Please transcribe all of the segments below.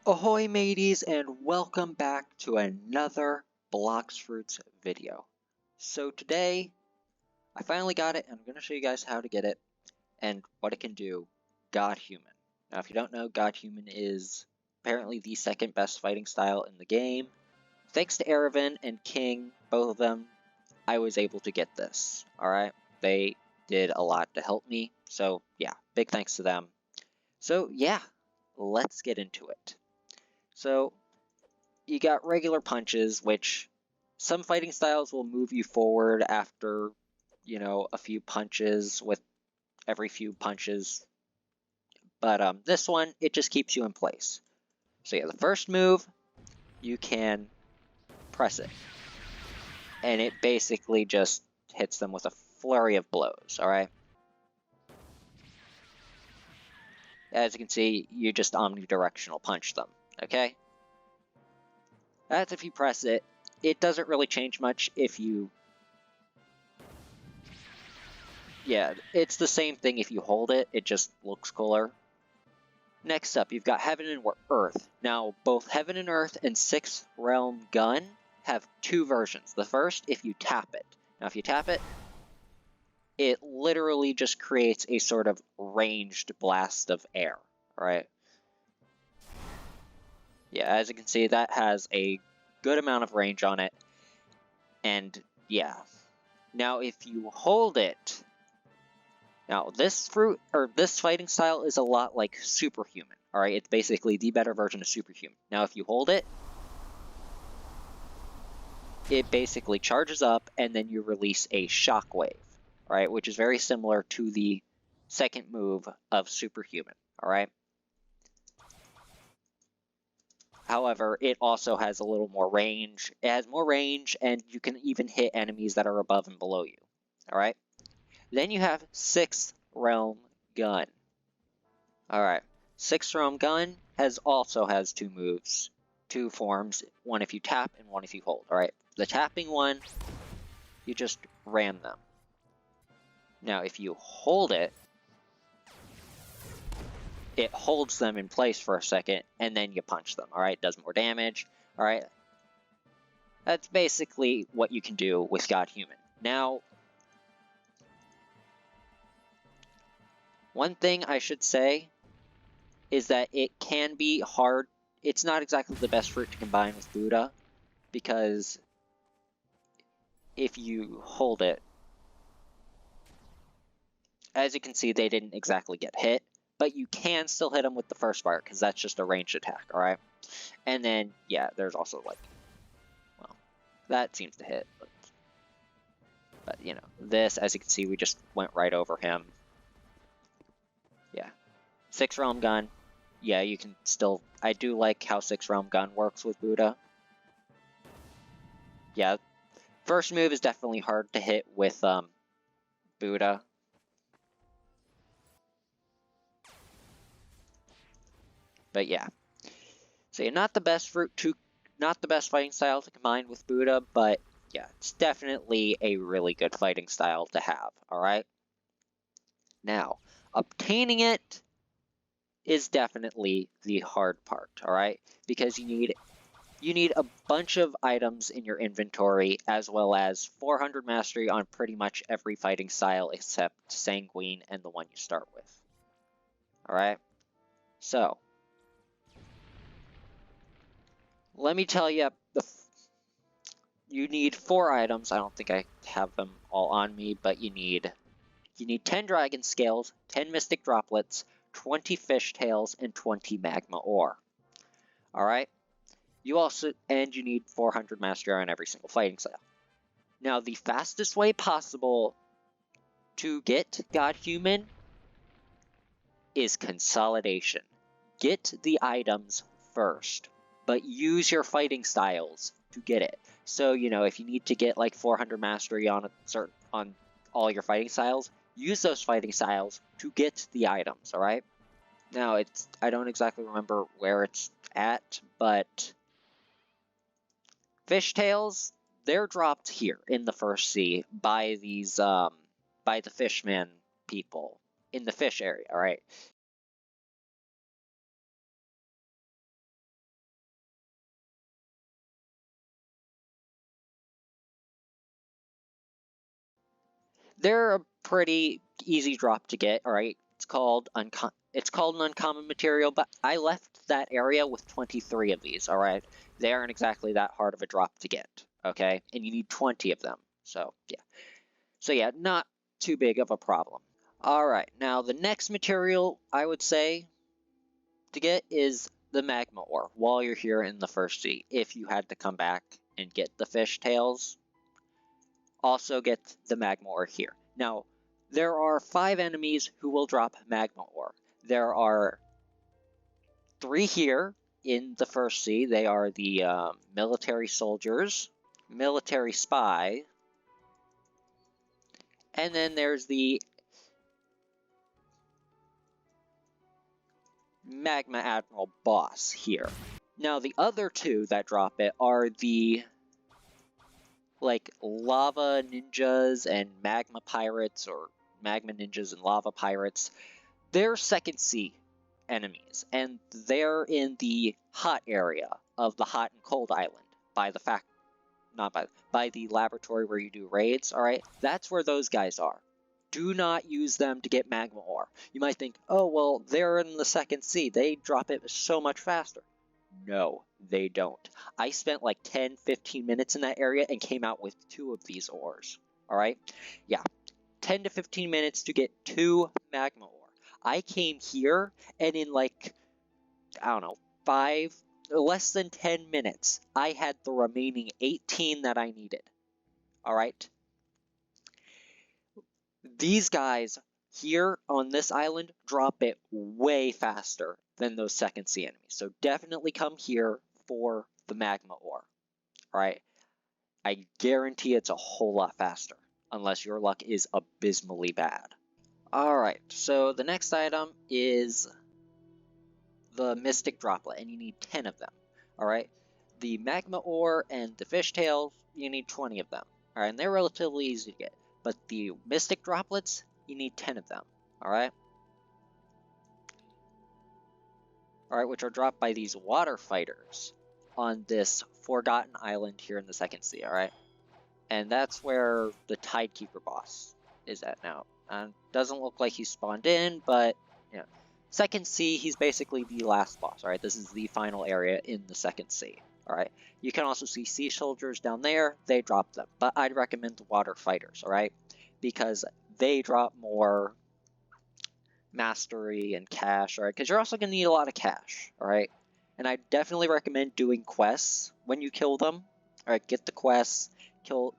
Ahoy mateys, and welcome back to another Blox Fruits video. So today, I finally got it, and I'm going to show you guys how to get it and what it can do. Godhuman. Now if you don't know, Godhuman is apparently the second best fighting style in the game. Thanks to Erevan and King, both of them, I was able to get this. Alright, they did a lot to help me, so yeah, big thanks to them. So yeah, let's get into it. So, you got regular punches, which some fighting styles will move you forward after, a few punches with every few punches. But this one, it just keeps you in place. So yeah, the first move, you can press it. And it basically just hits them with a flurry of blows, alright? As you can see, you just omnidirectional punch them, okay? That's if you press it. It doesn't really change much if you... Yeah, it's the same thing if you hold it, it just looks cooler. Next up, you've got Heaven and Earth. Now, both Heaven and Earth and 6th Realm Gun have two versions. The first, if you tap it. Now, if you tap it, it literally just creates a sort of ranged blast of air, alright? Yeah, as you can see, that has a good amount of range on it, and yeah. Now, if you hold it, now this fighting style is a lot like Superhuman, alright? It's basically the better version of Superhuman. Now, if you hold it, it basically charges up, and then you release a shockwave, alright? Which is very similar to the second move of Superhuman, alright? However, it also has a little more range. It has more range, and you can even hit enemies that are above and below you. Alright? Then you have 6th Realm Gun. Alright. 6th Realm Gun also has two moves. Two forms. One if you tap, and one if you hold. Alright? The tapping one, you just ram them. Now, if you hold it, it holds them in place for a second, and then you punch them, alright? Does more damage, alright? That's basically what you can do with Godhuman. Now, one thing I should say is that it can be hard. It's not exactly the best fruit to combine with Buddha, because if you hold it, as you can see, they didn't exactly get hit. But you can still hit them with the first fire, because that's just a ranged attack, alright? And then, yeah, there's also, like, well, that seems to hit. But this, as you can see, we just went right over him. Yeah. 6th Realm Gun. Yeah, you can still... I do like how 6th Realm Gun works with Buddha. Yeah. First move is definitely hard to hit with, Buddha. But yeah, so you're not the best fighting style to combine with Buddha, but yeah, it's definitely a really good fighting style to have, alright? Now, obtaining it is definitely the hard part, alright? Because you need a bunch of items in your inventory, as well as 400 mastery on pretty much every fighting style except Sanguine and the one you start with. Alright? So, let me tell you, you need 4 items. I don't think I have them all on me, but you need 10 dragon scales, 10 mystic droplets, 20 fish tails, and 20 magma ore. Alright? You need 400 mastery on every single fighting style. Now, the fastest way possible to get Godhuman is consolidation. Get the items first, but use your fighting styles to get it. So, if you need to get like 400 mastery on all your fighting styles, use those fighting styles to get the items, alright? Now, I don't exactly remember where it's at, but fishtails, they're dropped here in the first sea by these, by the fishmen people in the fish area, alright? They're a pretty easy drop to get, alright? It's called an uncommon material, but I left that area with 23 of these, alright? They aren't exactly that hard of a drop to get, okay? And you need 20 of them, so yeah. So yeah, not too big of a problem. Alright, now the next material I would say to get is the magma ore while you're here in the first sea, if you had to come back and get the fish tails. Also get the magma ore here. Now, there are 5 enemies who will drop magma ore. There are 3 here in the first sea. They are the military soldiers, military spy, and then there's the magma admiral boss here. Now, the other 2 that drop it are the like lava ninjas and magma pirates, or magma ninjas and lava pirates. They're second sea enemies, and they're in the hot area of the hot and cold island by the by the laboratory where you do raids. All right, that's where those guys are. Do not use them to get magma ore. You might think, oh well, they're in the second sea, they drop it so much faster. No, they don't. I spent like 10-15 minutes in that area and came out with 2 of these ores. Alright? Yeah. 10 to 15 minutes to get 2 magma ore. I came here and in like, I don't know, less than 10 minutes, I had the remaining 18 that I needed. Alright? These guys here on this island drop it way faster than those second sea enemies. So definitely come here for the magma ore. Alright? I guarantee it's a whole lot faster, unless your luck is abysmally bad. Alright, so the next item is the mystic droplet, and you need 10 of them. Alright? The magma ore and the fishtails, you need 20 of them. Alright, and they're relatively easy to get. But the mystic droplets, you need 10 of them. Alright? Alright, which are dropped by these water fighters on this forgotten island here in the second sea, alright? And that's where the Tidekeeper boss is at now. Doesn't look like he spawned in, but, you know, second sea, he's basically the last boss, alright? This is the final area in the second sea, alright? You can also see sea soldiers down there, they drop them. But I'd recommend the water fighters, alright? Because they drop more mastery and cash, alright? Because you're also going to need a lot of cash, alright? And I definitely recommend doing quests when you kill them. Alright, get the quests,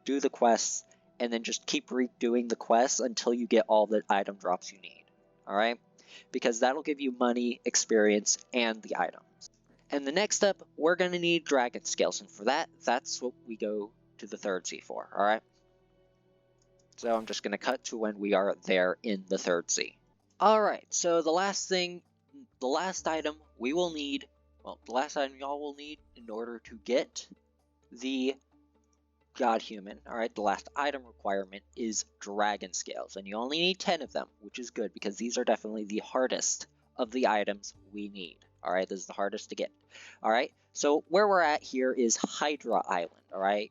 do the quests, and then just keep redoing the quests until you get all the item drops you need, alright? Because that'll give you money, experience, and the items. And the next step, we're going to need dragon scales, and for that, that's what we go to the third sea for, alright? So I'm just going to cut to when we are there in the third sea. Alright, so the last item we will need, well, the last item y'all will need in order to get the Godhuman, alright, the last item requirement is dragon scales, and you only need 10 of them, which is good because these are definitely the hardest of the items we need. Alright, this is the hardest to get. Alright, so where we're at here is Hydra Island, alright?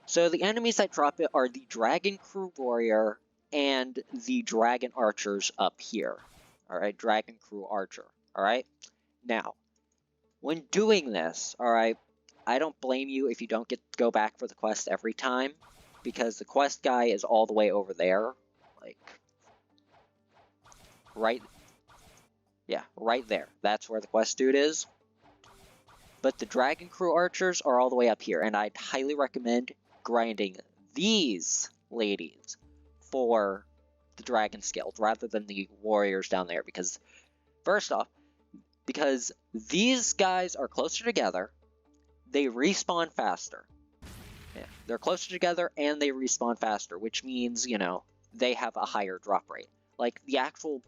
So the enemies that drop it are the Dragon Crew Warrior and the Dragon Archers up here. Alright, Dragon Crew Archer, alright? Now, when doing this, alright, I don't blame you if you don't go back for the quest every time, because the quest guy is all the way over there, like, right there. That's where the quest dude is. But the Dragon Crew Archers are all the way up here, and I'd highly recommend grinding these ladies for the Dragon Scales rather than the Warriors down there, because, first off, because these guys are closer together, they respawn faster. Yeah, they're closer together and they respawn faster, which means, you know, they have a higher drop rate. Like, the actual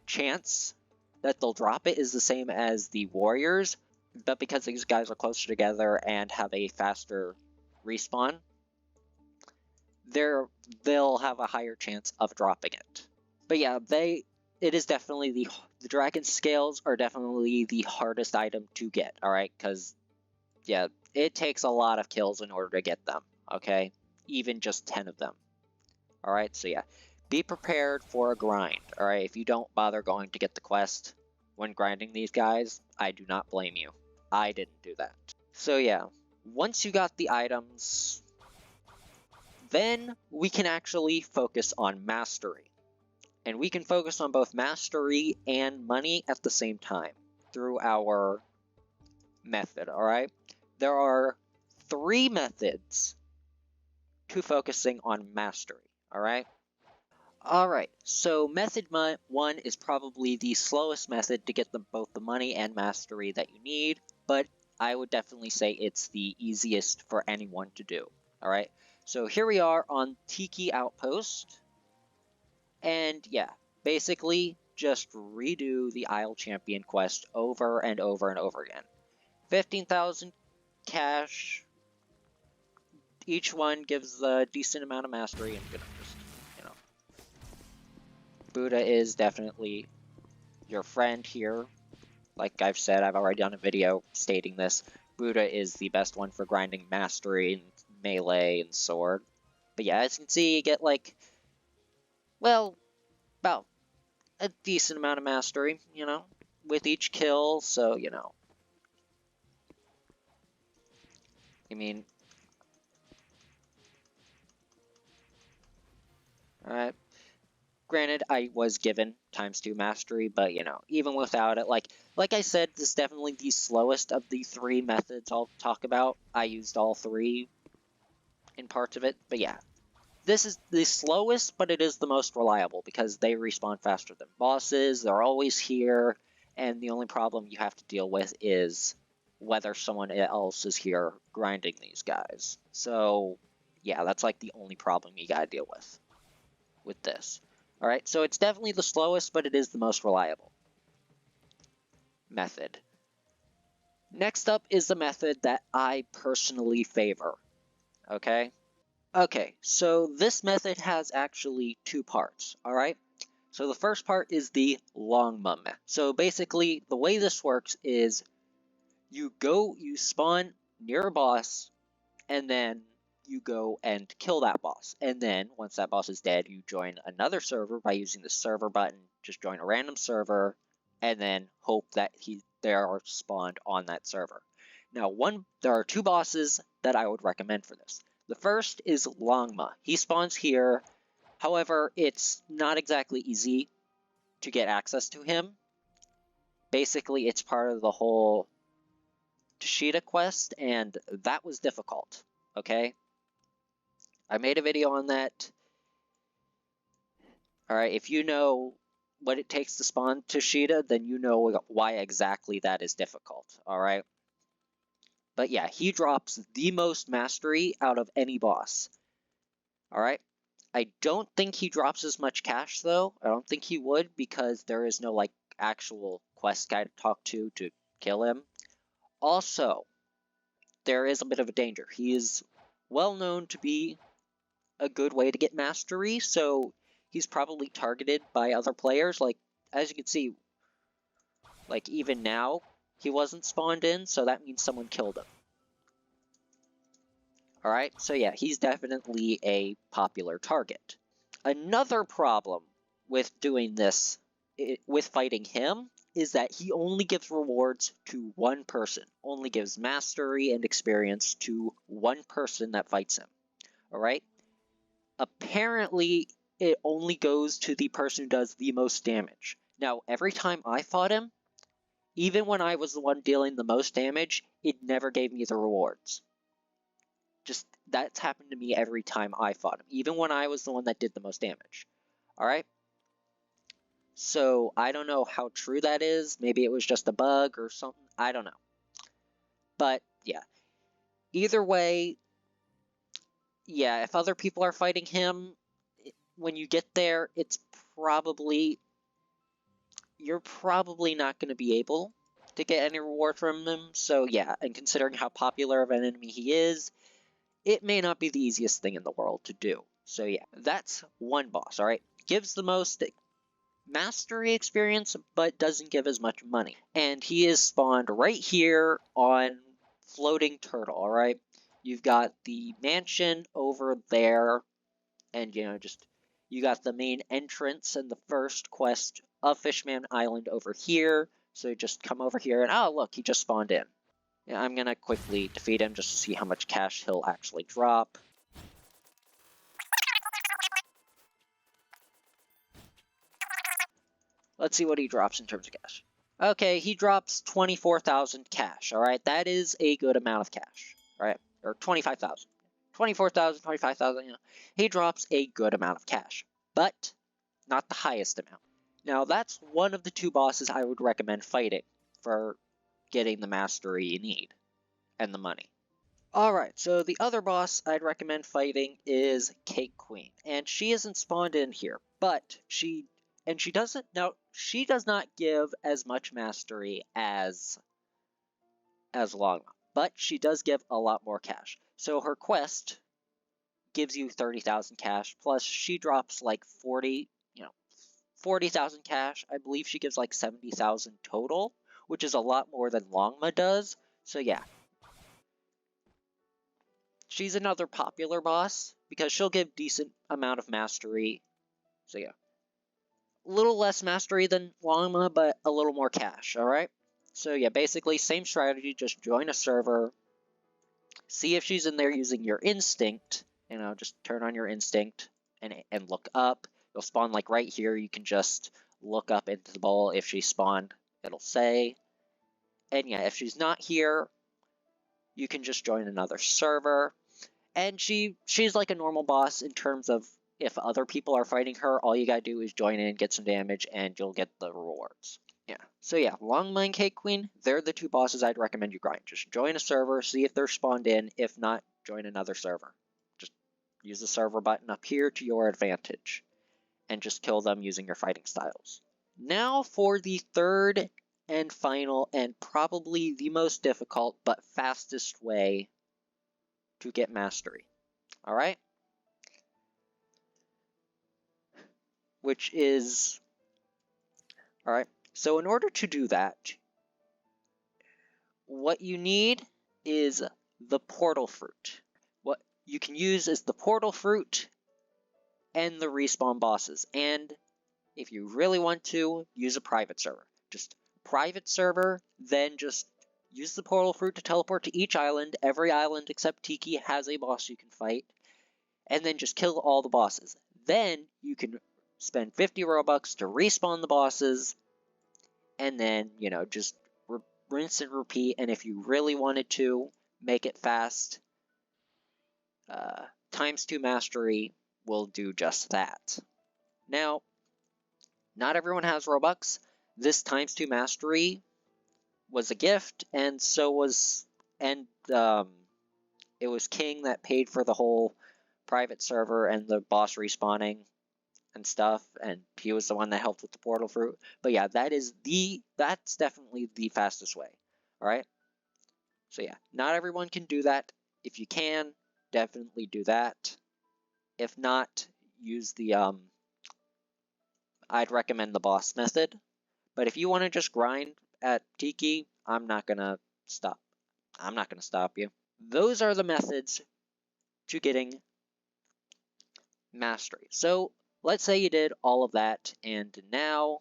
chance that they'll drop it is the same as the Warriors, but because these guys are closer together and have a faster respawn, they'll have a higher chance of dropping it. But yeah, it is definitely the Dragon Scales are definitely the hardest item to get, alright? Because, yeah, it takes a lot of kills in order to get them, okay? Even just 10 of them. Alright, so yeah, be prepared for a grind. Alright, if you don't bother going to get the quest when grinding these guys, I do not blame you. I didn't do that. So yeah, once you got the items, then we can actually focus on mastery. And we can focus on both mastery and money at the same time through our method, alright? There are 3 methods to focusing on mastery, alright? Alright, so method 1 is probably the slowest method to get both the money and mastery that you need, but I would definitely say it's the easiest for anyone to do, alright? So here we are on Tiki Outpost, and yeah, basically just redo the Isle Champion quest over and over and over again. 15,000 cash, each one gives a decent amount of mastery, and just, Buddha is definitely your friend here. Like I've said, I've already done a video stating this. Buddha is the best one for grinding mastery and melee and sword. But yeah, as you can see, you get like, well, about a decent amount of mastery, with each kill, so, I mean, alright. Granted, I was given ×2 mastery, but, even without it, like I said, this is definitely the slowest of the 3 methods I'll talk about. I used all 3 in parts of it, but yeah. This is the slowest, but it is the most reliable, because they respawn faster than bosses, they're always here, and the only problem you have to deal with is whether someone else is here grinding these guys. So, yeah, that's like the only problem you gotta deal with this. Alright, so it's definitely the slowest, but it is the most reliable method. Next up is the method that I personally favor, okay? Okay, so this method has actually 2 parts, alright? So the first part is the Longma method. So basically, the way this works is you spawn near a boss, and then you go and kill that boss. And then, once that boss is dead, you join another server by using the server button. Just join a random server, and then hope that they are spawned on that server. Now, there are 2 bosses that I would recommend for this. The first is Longma. He spawns here. However, it's not exactly easy to get access to him. Basically, it's part of the whole Tashida quest, and that was difficult, okay? I made a video on that. Alright, if you know what it takes to spawn Tashida, then you know why exactly that is difficult, alright? But yeah, he drops the most mastery out of any boss. Alright? I don't think he drops as much cash, though. I don't think he would, because there is no, actual quest guy to talk to kill him. Also, there is a bit of a danger. He is well known to be a good way to get mastery, so he's probably targeted by other players. Like, as you can see, even now, he wasn't spawned in, so that means someone killed him. Alright, so yeah, he's definitely a popular target. Another problem with doing this, with fighting him, is that he only gives rewards to one person. Only gives mastery and experience to one person that fights him. Alright? Apparently, it only goes to the person who does the most damage. Now, every time I fought him, even when I was the one dealing the most damage, it never gave me the rewards. That's happened to me every time I fought him, even when I was the one that did the most damage. Alright? So, I don't know how true that is. Maybe it was just a bug or something. I don't know. But, yeah. Either way, yeah, if other people are fighting him, when you get there, you're probably not going to be able to get any reward from him. So, yeah, and considering how popular of an enemy he is, it may not be the easiest thing in the world to do. So, yeah, that's one boss, alright? Gives the most mastery experience, but doesn't give as much money. And he is spawned right here on Floating Turtle, alright? You've got the mansion over there, and, just You got the main entrance and the first quest of Fishman Island over here. So just come over here and, oh look, he just spawned in. Yeah, I'm gonna quickly defeat him just to see how much cash he'll actually drop. Let's see what he drops in terms of cash. Okay, he drops 24,000 cash, alright? That is a good amount of cash, alright? Or 25,000. 24,000, 25,000, you know. He drops a good amount of cash, but not the highest amount. Now, that's one of the two bosses I would recommend fighting for getting the mastery you need and the money. Alright, so the other boss I'd recommend fighting is Cake Queen, and she isn't spawned in here, but she does not give as much mastery as Longma, but she does give a lot more cash. So her quest gives you 30,000 cash, plus she drops like 40,000 cash. I believe she gives like 70,000 total, which is a lot more than Longma does. So yeah. She's another popular boss because she'll give decent amount of mastery. So yeah. A little less mastery than Longma, but a little more cash, alright? So yeah, basically same strategy, just join a server, see if she's in there using your instinct, you know, just turn on your instinct and look up. You'll spawn like right here, you can just look up into the bowl. If she spawned, it'll say. And yeah, if she's not here, you can just join another server. And she's like a normal boss in terms of if other people are fighting her, all you gotta do is join in, get some damage, and you'll get the rewards. Yeah. So yeah, Longma and Cake Queen, they're the two bosses I'd recommend you grind. Just join a server, see if they're spawned in. If not, join another server. Just use the server button up here to your advantage. And just kill them using your fighting styles. Now for the third and final and probably the most difficult but fastest way to get mastery. Alright? Which is... Alright, so in order to do that, what you need is the portal fruit. What you can use is the portal fruit and the respawn bosses. And if you really want to, use a private server. Just private server, then just use the portal fruit to teleport to each island. Every island except Tiki has a boss you can fight. And then just kill all the bosses. Then you can spend 50 Robux to respawn the bosses. And then, you know, just rinse and repeat. And if you really wanted to make it fast, ×2 mastery will do just that. Now, not everyone has Robux. This ×2 mastery was a gift, and so was, and it was King that paid for the whole private server and the boss respawning and stuff, and he was the one that helped with the portal fruit. But yeah, that's definitely the fastest way. Alright? So yeah, not everyone can do that. If you can, definitely do that. If not, use the I'd recommend the boss method. But if you want to just grind at Tiki, I'm not gonna stop you. Those are the methods to getting mastery. So let's say you did all of that, and now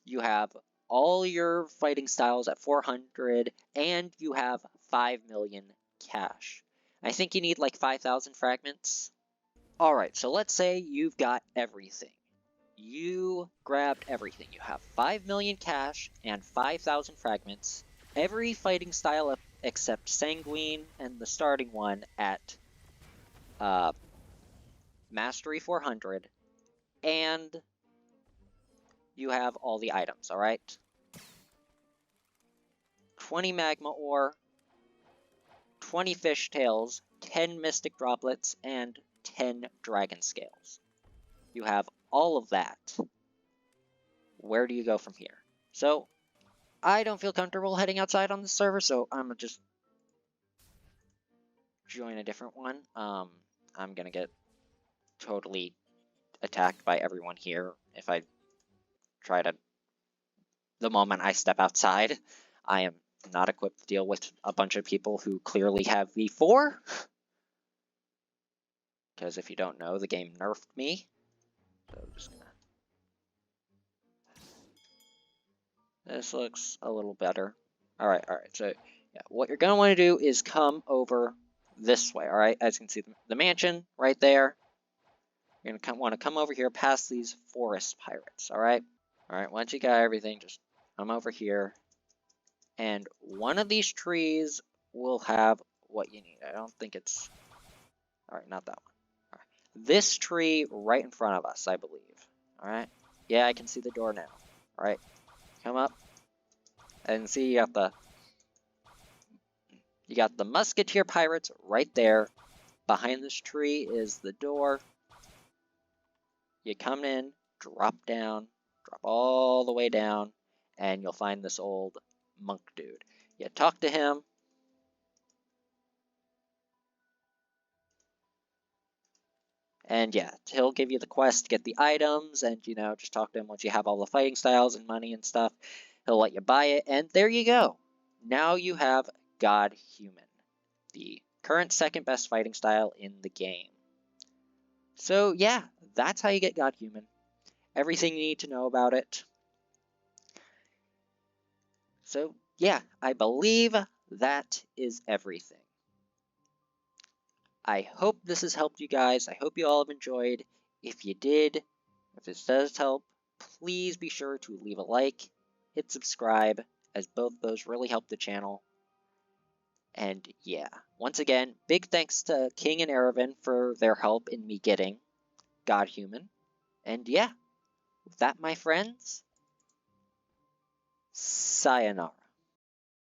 you have all your fighting styles at 400, and you have 5 million cash. I think you need like 5,000 fragments. Alright, so let's say you've got everything. You grabbed everything. You have 5 million cash and 5,000 fragments. Every fighting style except Sanguine and the starting one at Mastery 400. And you have all the items, alright? 20 magma ore, 20 fish tails, 10 mystic droplets, and 10 dragon scales. You have all of that. Where do you go from here? So, I don't feel comfortable heading outside on this server, so I'm gonna just join a different one. I'm gonna get totally attacked by everyone here if I try to... The moment I step outside, I am not equipped to deal with a bunch of people who clearly have V4. Because if you don't know, the game nerfed me. So I'm just gonna... This looks a little better. Alright, so yeah, what you're gonna want to do is come over this way, alright? As you can see, the mansion right there. You're gonna want to come over here past these forest pirates, alright? Alright, once you got everything, just come over here. And one of these trees will have what you need. I don't think it's... Alright, not that one. All right. This tree right in front of us, I believe. Alright? Yeah, I can see the door now. Alright, come up. And see, you got the musketeer pirates right there. Behind this tree is the door. You come in, drop down, drop all the way down, and you'll find this old monk dude. You talk to him. And yeah, he'll give you the quest to get the items, and just talk to him once you have all the fighting styles and money and stuff. He'll let you buy it, and there you go. Now you have Godhuman, the current second best fighting style in the game. So yeah, that's how you get Godhuman. Everything you need to know about it. So yeah, I believe that is everything. I hope this has helped you guys. I hope you all have enjoyed. If you did, if this does help, please be sure to leave a like, hit subscribe, as both those really help the channel. And yeah, once again, big thanks to King and Erevan for their help in me getting Godhuman. And yeah, with that, my friends, sayonara.